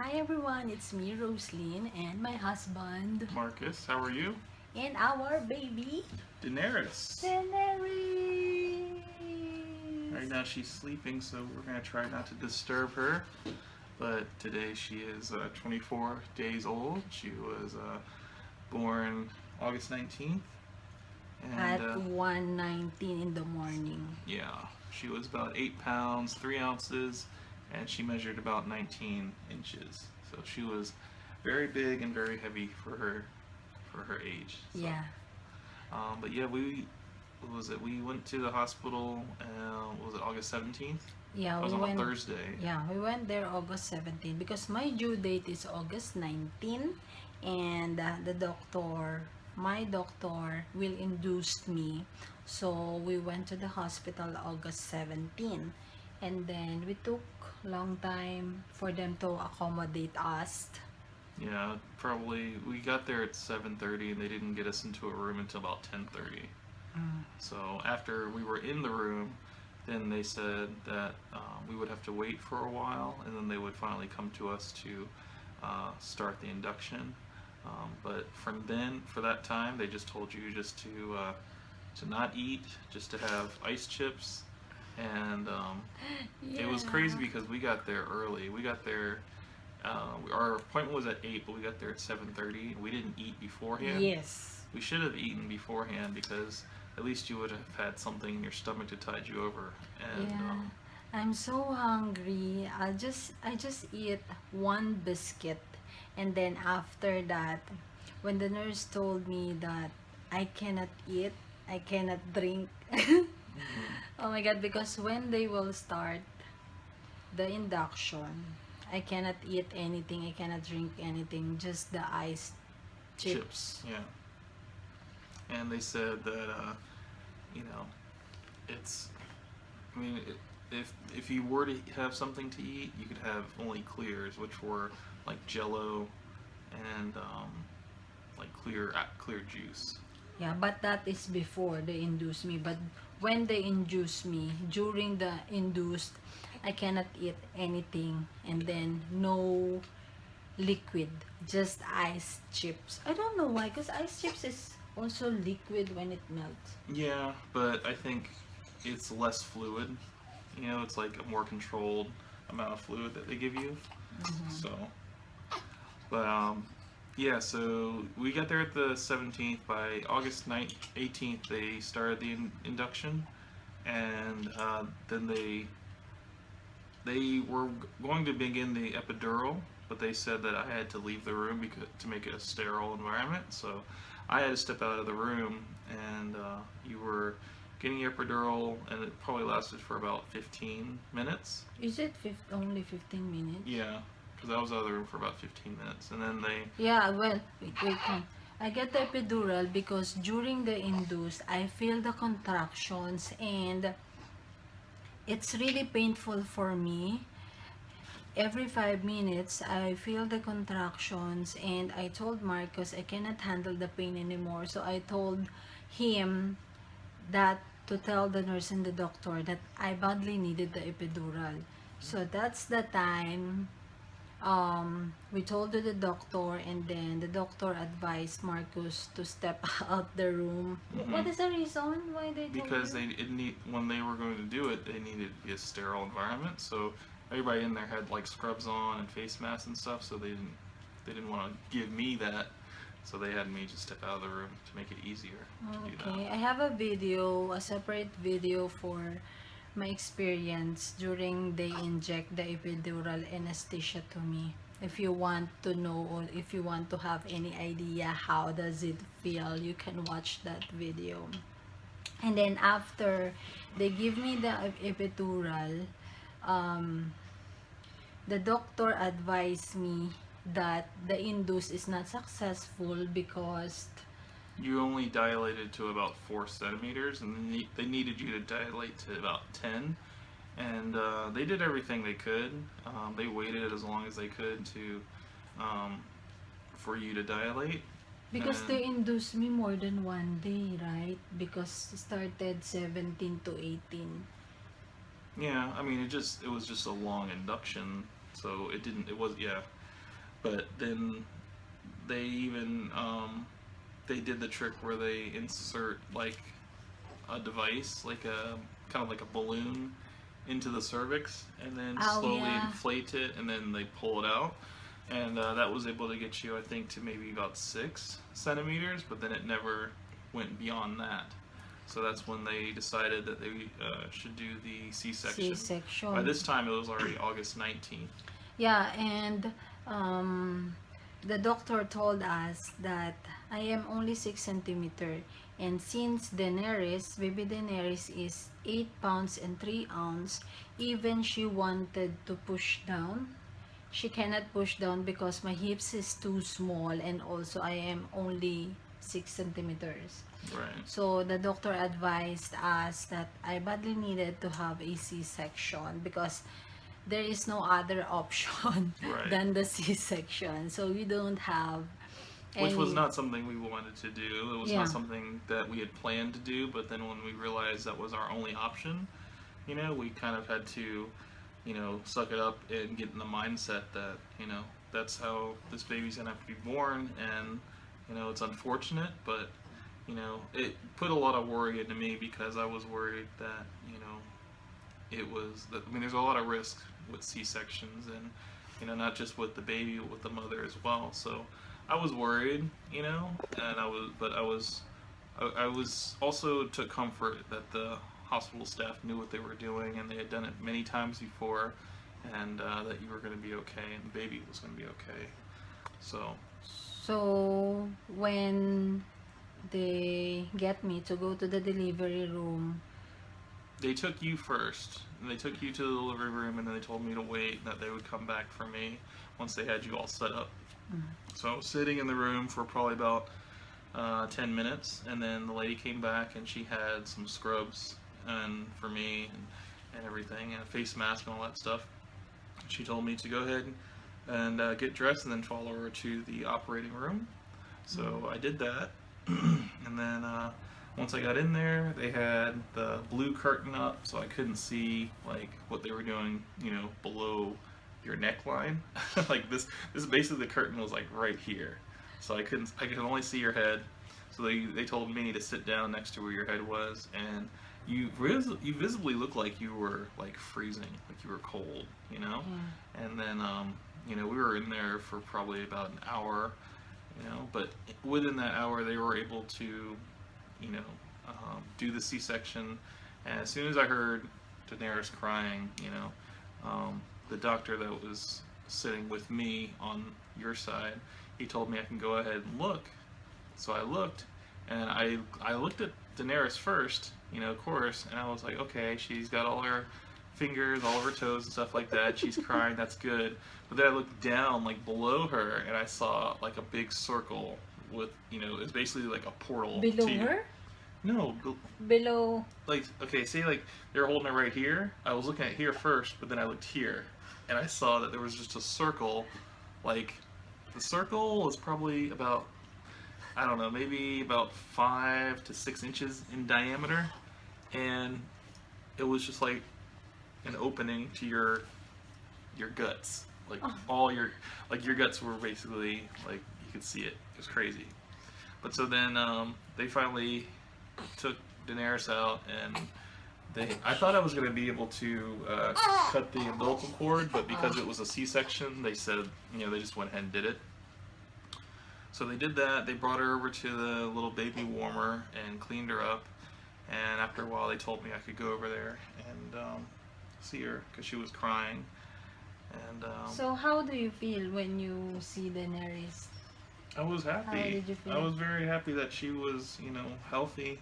Hi everyone, it's me, Roslyn, and my husband, Marcus, how are you? and our baby, Daenerys. Daenerys. Right now she's sleeping, so we're going to try not to disturb her. But today she is 24 days old. She was born August 19th. And At 1:19 in the morning. yeah, she was about 8 pounds, 3 ounces, and she measured about 19 inches. So she was very big and very heavy for her age. So, Yeah, but yeah, what was it? We went to the hospital. Was it August 17th? yeah, It was we on a went. Thursday. Yeah, we went there August 17 because my due date is August 19, and my doctor will induce me. So we went to the hospital August 17, and then we took long time for them to accommodate us. Yeah, probably we got there at 7:30, and they didn't get us into a room until about 10:30. Mm. So after we were in the room, then they said that we would have to wait for a while, and then they would finally come to us to start the induction. But from then, for that time, they just told you just to not eat, just to have ice chips, and it was crazy Yeah. because we got there early. We got there. Our appointment was at 8, but we got there at 7:30. We didn't eat beforehand. Yes. We should have eaten beforehand because at least you would have had something in your stomach to tide you over. And Yeah. I'm so hungry. I just eat one biscuit, and then after that, when the nurse told me that I cannot eat, I cannot drink. Oh my god, because when they will start the induction, I cannot eat anything, I cannot drink anything, just the ice chips, chips. yeah. And they said that you know, it's. I mean, if you were to have something to eat, you could have only clears, which were like Jello and like clear juice. Yeah, but that is before they induce me. But when they induce me, during the induced, I cannot eat anything, and then no liquid, just ice chips. I don't know why, because ice chips is also liquid when it melts. Yeah, but I think it's less fluid. You know, it's like a more controlled amount of fluid that they give you. So, but yeah. So we got there at the 17th. By August 9th, 18th, they started the induction, and then they were going to begin the epidural, but they said that I had to leave the room because to make it a sterile environment. So I had to step out of the room, and you were getting your epidural, and it probably lasted for about 15 minutes. Is it only 15 minutes? Yeah, because I was out of the room for about 15 minutes, and then they. Yeah, well, wait. I get the epidural because during the induced, I feel the contractions, and it's really painful for me. Every 5 minutes, I feel the contractions, and I told Marcus I cannot handle the pain anymore. So I told him that to tell the nurse and the doctor that I badly needed the epidural. So that's the time we told to the doctor, and then the doctor advised Marcus to step out the room. What Mhm. is the reason why they told Because you? when they were going to do it, they needed to be a sterile environment. So everybody in there had like scrubs on and face masks and stuff. So they didn't want to give me that. So they had me just step out of the room to make it easier to do that. Okay, I have a separate video for my experience during they inject the epidural anesthesia to me. If you want to know, or if you want to have any idea how does it feel, you can watch that video. And then after they give me the epidural, um, the doctor advised me that the induce is not successful because You only dilated to about 4 centimeters, and they needed you to dilate to about 10. And they did everything they could. They waited as long as they could to um, for you to dilate. because And they induced me more than 1 day, right? Because it started 17 to 18. yeah, I mean it was just a long induction, so it didn't it was yeah. But then they even they did the trick where they insert like a device, like a kind of like a balloon into the cervix, and then Oh slowly yeah. inflate it, and then they pull it out. And that was able to get you, I think, to maybe about 6 centimeters, but then it never went beyond that. So that's when they decided that they should do the C-section. By C-section. this time, it was already August 19th. Yeah, and um, the doctor told us that I am only 6 centimeter, and since Daenerys, baby Daenerys is 8 pounds and 3 ounces, even she wanted to push down, she cannot push down because my hips is too small, and also I am only 6 centimeters. Right. So the doctor advised us that I badly needed to have a C-section because there is no other option Right. than the C-section. So we don't have Which was any. not something we wanted to do. It was Yeah. not something that we had planned to do, but then when we realized that was our only option, we kind of had to, suck it up and get in the mindset that, that's how this baby's gonna have to be born, and, it's unfortunate, but, it put a lot of worry into me because I was worried that, there's a lot of risk with C-sections, and, not just with the baby, but with the mother as well. So I was worried, and I was also took comfort that the hospital staff knew what they were doing, and they had done it many times before, and that you were going to be okay, and the baby was going to be okay. So when they get me to go to the delivery room, they took you first, and they took you to the delivery room, and then they told me to wait, and that they would come back for me once they had you all set up. So I was sitting in the room for probably about 10 minutes, and then the lady came back, and she had some scrubs and for me and everything, and a face mask and all that stuff. She told me to go ahead and get dressed and then follow her to the operating room. So I did that, and then once I got in there, they had the blue curtain up, so I couldn't see like what they were doing, below your neckline. Like this is basically, the curtain was like right here, so I could only see your head. So they told me to sit down next to where your head was, and you visibly looked like you were like freezing, like you were cold, And then we were in there for probably about an hour, but within that hour they were able to do the C-section. And as soon as I heard Daenerys crying, the doctor that was sitting with me on your side, he told me I can go ahead and look. So I looked, and I looked at Daenerys first, of course, and I was like, okay, she's got all her fingers, all of her toes and stuff like that, she's crying, that's good. But then I looked down, like below her, and I saw like a big circle with, it's basically like a portal. below her? No, Below. like, okay, say like they're holding it right here. I was looking at here first, but then I looked here, and I saw that there was just a circle. Like, the circle was probably about, I don't know, maybe about 5 to 6 inches in diameter, and it was just like an opening to your guts. Like, all your guts were basically, like, you could see it. It was crazy. But so then they finally took Daenerys out, and I thought I was going to be able to cut the umbilical cord, but because it was a C-section, they said, they just went ahead and did it. So they did that. They brought her over to the little baby warmer and cleaned her up, and after a while they told me I could go over there and see her because she was crying. And So how do you feel when you see Daenerys? I was happy. How did you feel? I was very happy that she was, healthy,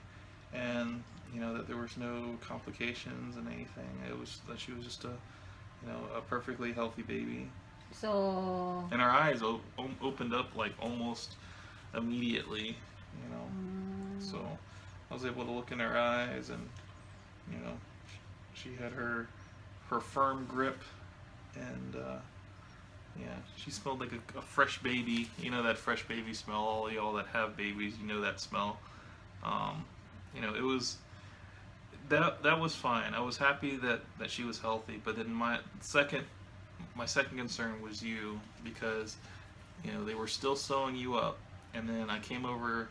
and that there was no complications and anything. It was that she was just a perfectly healthy baby. So. And her eyes opened up like almost immediately, So I was able to look in her eyes, and she had her firm grip, and yeah, she smelled like a fresh baby. That fresh baby smell. All y'all that have babies, that smell. It was that was fine. I was happy that she was healthy. But then my second concern was you, because you know, they were still sewing you up, and then I came over,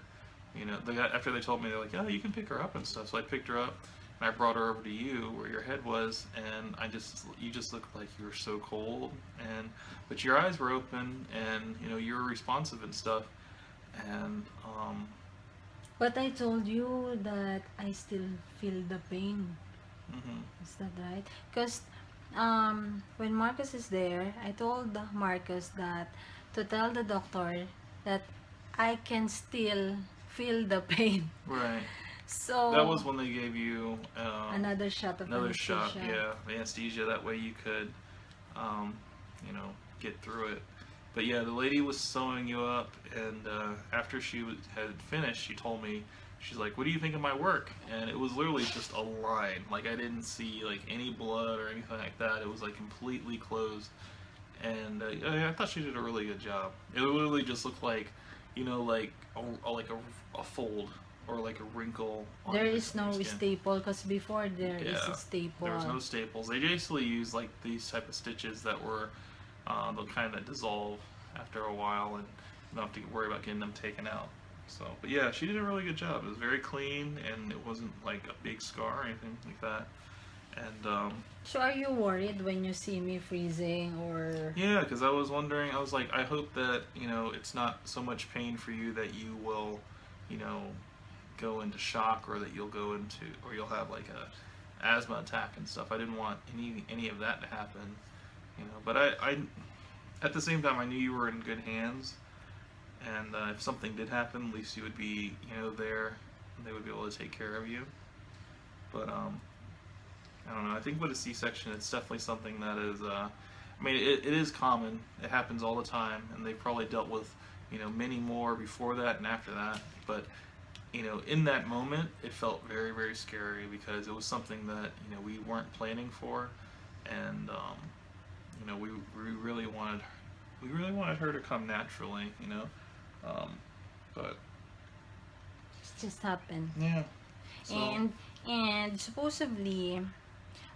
you know, after they told me, they're like, oh, you can pick her up and stuff. So I picked her up and I brought her over to you where your head was, and you just looked like you were so cold, but your eyes were open, and you know, you were responsive and stuff, and But I told you that I still feel the pain. mhm. Is that right? Because when Marcus is there, I told Marcus that to tell the doctor that I can still feel the pain. Right. That So was when they gave you another shot of another shot, anesthesia. yeah, anesthesia. That way you could, um, you know, get through it. But yeah, the lady was sewing you up, and after had finished, she told me, she's like, "What do you think of my work?" And it was literally just a line. Like, I didn't see like any blood or anything like that. It was like completely closed, and I thought she did a really good job. It literally just looked like, you know, like a fold or like a wrinkle on There your is no skin. staple because before there is Yeah, a staple. there was no staples. They basically used like these type of stitches that were they'll kind of dissolve after a while, and you don't have to worry about getting them taken out. So, but yeah, she did a really good job. It was very clean, and it wasn't like a big scar or anything like that. And So are you worried when you see me freezing or? yeah, because I was wondering, I was like, I hope that, you know, it's not so much pain for you that you will, you know, go into shock, or that you'll go into, or you'll have like a asthma attack and stuff. I didn't want any of that to happen, you know. But I at the same time, I knew you were in good hands, and if something did happen, at least you would be, you know, there, and they would be able to take care of you. But I don't know. I think with a C-section, it's definitely something that is. I mean, it is common. It happens all the time, and they've probably dealt with, you know, many more before that and after that. But you know, in that moment, it felt very, very scary because it was something that, you know, we weren't planning for, and you know, we really wanted her to come naturally, you know, but It just happened. yeah. So And supposedly,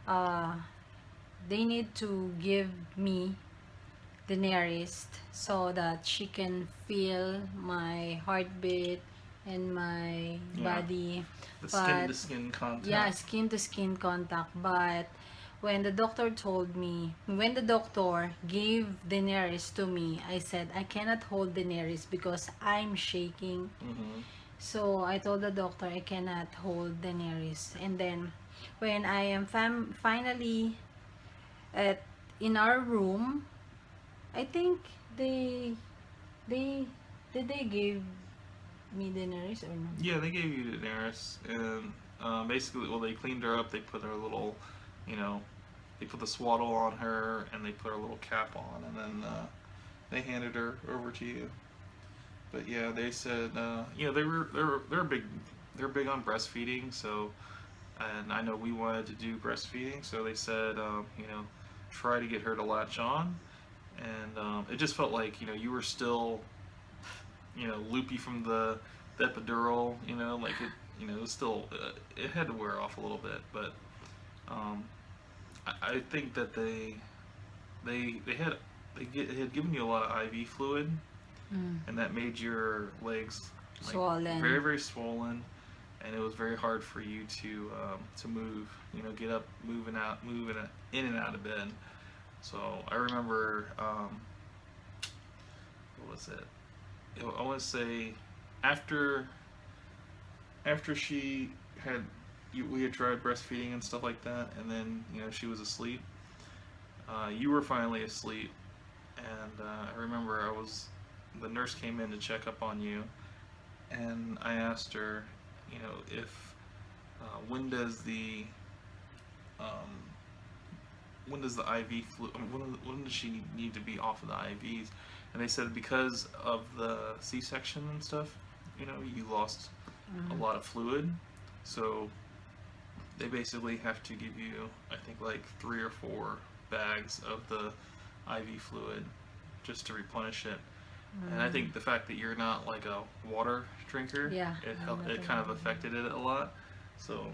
uh, they need to give me the nearest so that she can feel my heartbeat and my yeah, body. the But skin to skin contact. yeah, skin to skin contact. But when the doctor gave Daenerys to me, I said I cannot hold Daenerys because I'm shaking. Mm-hmm. So I told the doctor I cannot hold Daenerys. And then when I am finally at in our room, I think they they they give me Daenerys or no? Yeah, they gave you Daenerys, and basically, well, they cleaned her up. They put her little, you know, they put the swaddle on her, and they put her little cap on, and then they handed her over to you. But yeah, they said, you know, they're big on breastfeeding. So, and I know we wanted to do breastfeeding, so they said, you know, try to get her to latch on, and it just felt like, you know, you were still, you know, loopy from the epidural, you know, like it, you know, it was still, it had to wear off a little bit, but I think that they had given you a lot of IV fluid, and that made your legs like Swollen. very, very swollen, and it was very hard for you to move, you know, get up, moving in and out of bed. So I remember, what was it? I want to say after she had we had tried breastfeeding and stuff like that, and then, you know, she was asleep. You were finally asleep, and I remember the nurse came in to check up on you, and I asked her, you know, if when does the IV fluid, when does she need to be off of the IVs? And they said because of the C-section and stuff, you know, you lost a lot of fluid, so they basically have to give you, I think, like 3 or 4 bags of the IV fluid just to replenish it. And I think the fact that you're not like a water drinker, Yeah, it kind of affected it a lot. So,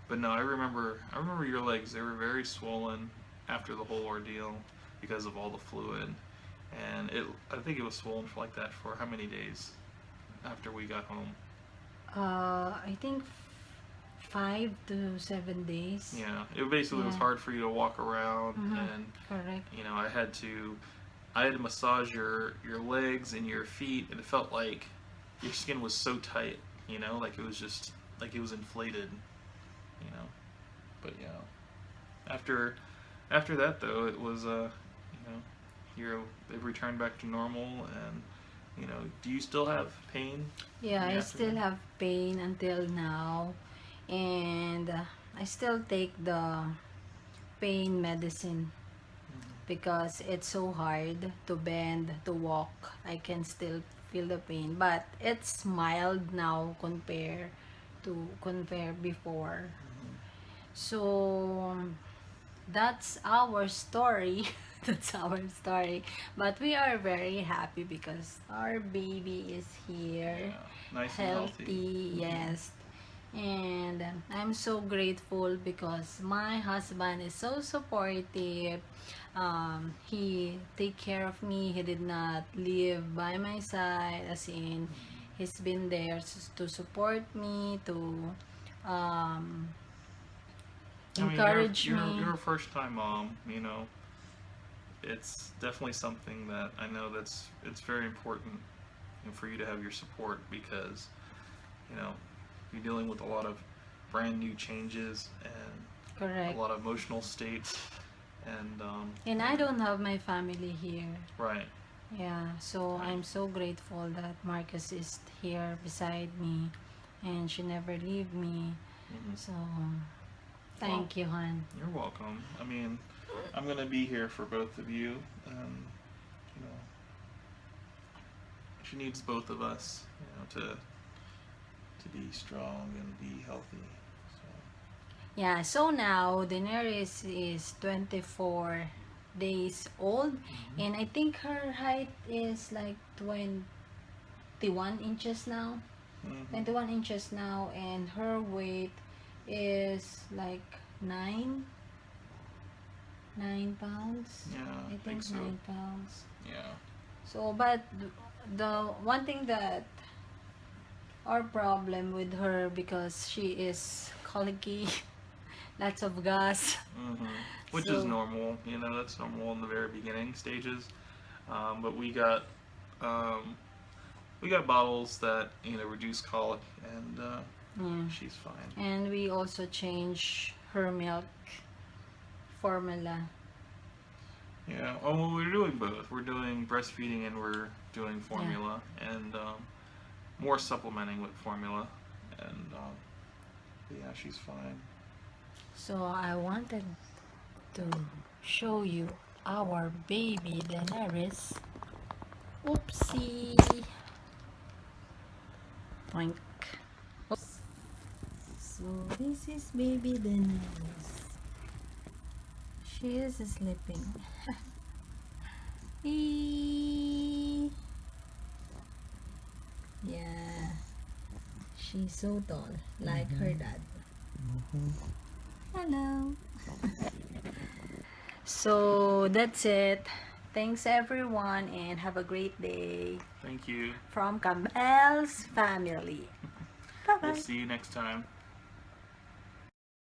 but no, I remember your legs. They were very swollen after the whole ordeal because of all the fluid. and I think it was swollen for like that for how many days after we got home? I think 5 to 7 days. Yeah, it basically was Yeah. hard for you to walk around, Mm-hmm. and Correct. you know, I had to massage your legs and your feet, and it felt like your skin was so tight, you know, like it was just like it was inflated, you know. But yeah, after that though, it was you know, they've returned back to normal, and you know, do you still have pain? Yeah, in the I still afternoon? have pain until now, and I still take the pain medicine because it's so hard to bend, to walk. I can still feel the pain, but it's mild now compare before. So that's our story. That's our story. But we are very happy because our baby is here, Yeah, nice and healthy. healthy, yes. And I'm so grateful because my husband is so supportive. He take care of me. He did not live by my side, as in he's been there to support me, to um, I mean, encourage me. you're a first time mom, you know. It's definitely something that I know it's very important, you know, for you to have your support, because you know you're dealing with a lot of brand new changes and Correct. a lot of emotional states, and And I don't have my family here. right, Yeah, so right. I'm so grateful that Marcus is here beside me and she never leave me. Mhm. So Well, thank you, hon. you're welcome. I mean, I'm gonna be here for both of you, and you know, she needs both of us, you know, to be strong and be healthy. So. Yeah, so now Daenerys is 24 days old and I think her height is like 21 inches now. Mhm. 21 inches now, and her weight is like 9 pounds. Yeah, I I think think so. 9 pounds. Yeah. So, but the one thing that our problem with her, because she is colicky, lots of gas. Mhm. Which is So normal, you know, that's normal in the very beginning stages. But we got bottles that, you know, reduce colic, and yeah, she's fine. and we also change her milk formula. Yeah. Oh, well, we're doing both. We're doing breastfeeding and we're doing Yeah. formula, and more supplementing with formula, and yeah, she's fine. So I wanted to show you our baby Daenerys. Oopsie. Oink. Oops. So this is baby Daenerys. She is sleeping. Eee. Yeah. She's so tall, like her dad. Hello. So that's it. Thanks everyone and have a great day Thank you. from Campbell's family. Bye We'll bye. see you next time.